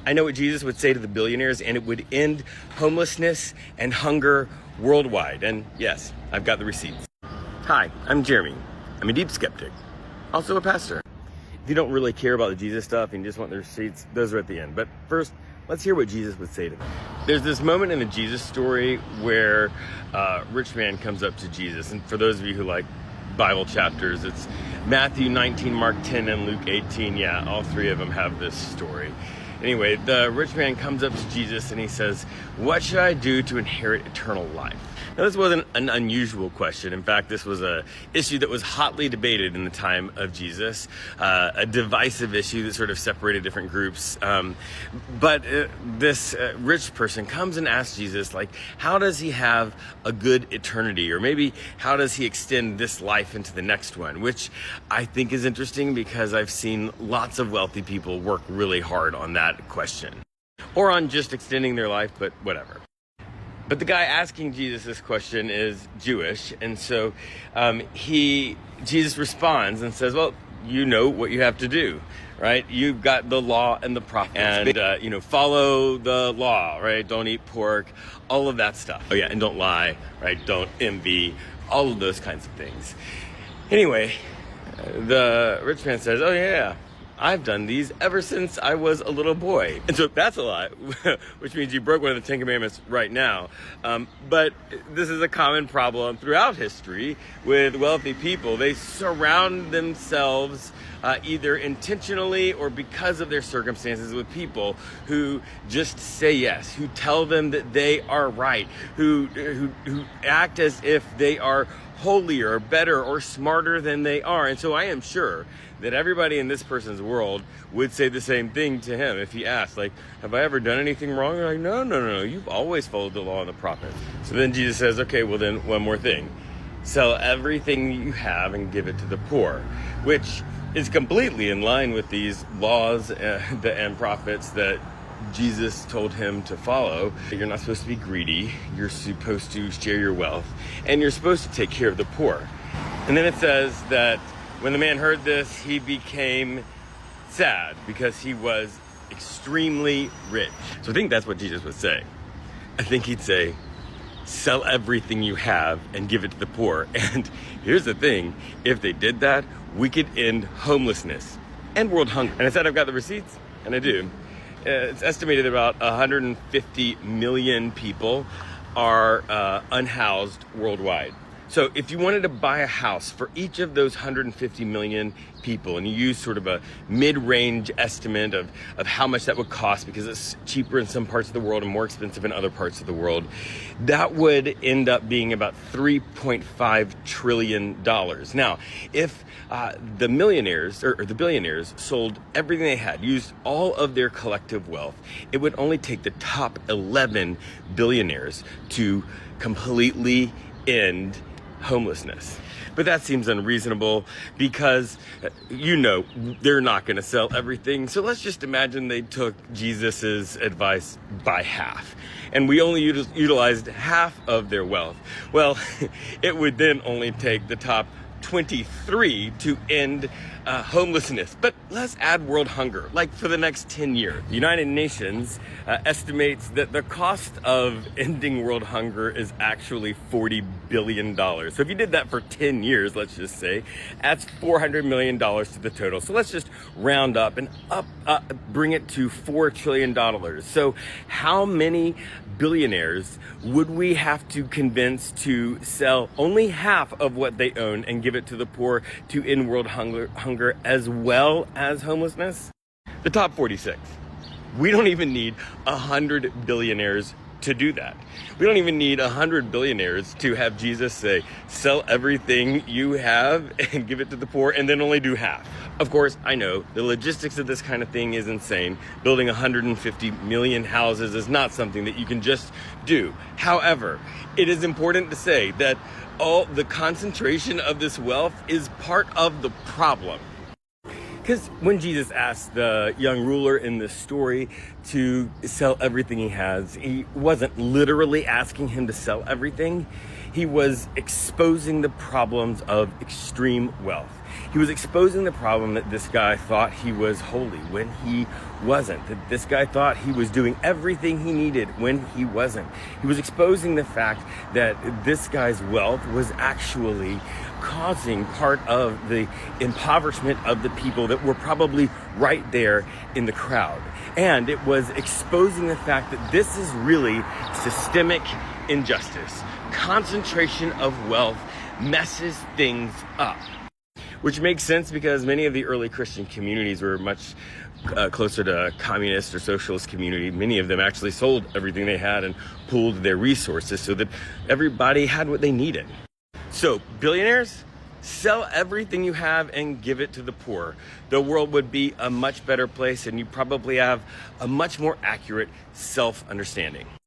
I know what Jesus would say to the billionaires, and it would end homelessness and hunger worldwide. And yes, I've got the receipts. Hi, I'm Jeremy. I'm a deep skeptic, also a pastor. If you don't really care about the Jesus stuff and you just want the receipts, those are at the end. But first, let's hear what Jesus would say to them. There's this moment in the Jesus story where a rich man comes up to Jesus. And for those of you who like Bible chapters, it's Matthew 19, Mark 10, and Luke 18. Yeah, all three of them have this story. Anyway, the rich man comes up to Jesus and he says, "What should I do to inherit eternal life?" Now, this wasn't an unusual question. In fact, this was an issue that was hotly debated in the time of Jesus, a divisive issue that sort of separated different groups. But this rich person comes and asks Jesus, like, how does he have a good eternity? Or maybe how does he extend this life into the next one? Which I think is interesting because I've seen lots of wealthy people work really hard on that question. Or on just extending their life, but whatever. But the guy asking Jesus this question is Jewish, and so Jesus responds and says, "Well, you know what you have to do, right? You've got the law and the prophets, and follow the law, right? Don't eat pork, all of that stuff. Oh yeah, and don't lie, right? Don't envy, all of those kinds of things." Anyway, the rich man says, "Oh yeah, I've done these ever since I was a little boy." And so that's a lie, which means you broke one of the 10 Commandments right now. But this is a common problem throughout history with wealthy people. They surround themselves either intentionally or because of their circumstances with people who just say yes, who tell them that they are right, who act as if they are holier, better, or smarter than they are. And so I am sure that everybody in this person's world would say the same thing to him if he asked, like, "Have I ever done anything wrong?" They're like, no, you've always followed the law and the prophets. So then Jesus says, "Okay, well then one more thing. Sell everything you have and give it to the poor," which is completely in line with these laws and prophets that Jesus told him to follow. You're not supposed to be greedy. You're supposed to share your wealth, and you're supposed to take care of the poor. And then it says that when the man heard this, he became sad because he was extremely rich. So I think that's what Jesus would say. I think he'd say, "Sell everything you have and give it to the poor." And here's the thing, if they did that, we could end homelessness and world hunger. And I said I've got the receipts, and I do. It's estimated about 150 million people are unhoused worldwide. So if you wanted to buy a house for each of those 150 million people, and you use sort of a mid-range estimate of how much that would cost, because it's cheaper in some parts of the world and more expensive in other parts of the world, that would end up being about $3.5 trillion. Now, if the millionaires or the billionaires sold everything they had, used all of their collective wealth, it would only take the top 11 billionaires to completely end homelessness. But that seems unreasonable because, they're not going to sell everything. So let's just imagine they took Jesus's advice by half, and we only utilized half of their wealth. Well, it would then only take the top 23 to end homelessness. But let's add world hunger, like for the next 10 years. The United Nations estimates that the cost of ending world hunger is actually $40 billion. So if you did that for 10 years, let's just say, that's $400 million to the total. So let's just round up and bring it to $4 trillion. So how many billionaires would we have to convince to sell only half of what they own and give it to the poor to end world hunger as well as homelessness? The top 46. We don't even need 100 billionaires to do that. We don't even need 100 billionaires to have Jesus say, "Sell everything you have and give it to the poor," and then only do half. Of course, I know the logistics of this kind of thing is insane. Building 150 million houses is not something that you can just do. However, it is important to say that all the concentration of this wealth is part of the problem. Because when Jesus asked the young ruler in this story to sell everything he has, he wasn't literally asking him to sell everything. He was exposing the problems of extreme wealth. He was exposing the problem that this guy thought he was holy when he wasn't. That this guy thought he was doing everything he needed when he wasn't. He was exposing the fact that this guy's wealth was actually causing part of the impoverishment of the people that were probably right there in the crowd. And it was exposing the fact that this is really systemic injustice. Concentration of wealth messes things up. Which makes sense because many of the early Christian communities were much closer to communist or socialist community. Many of them actually sold everything they had and pooled their resources so that everybody had what they needed. So, billionaires, sell everything you have and give it to the poor. The world would be a much better place, and you probably have a much more accurate self-understanding.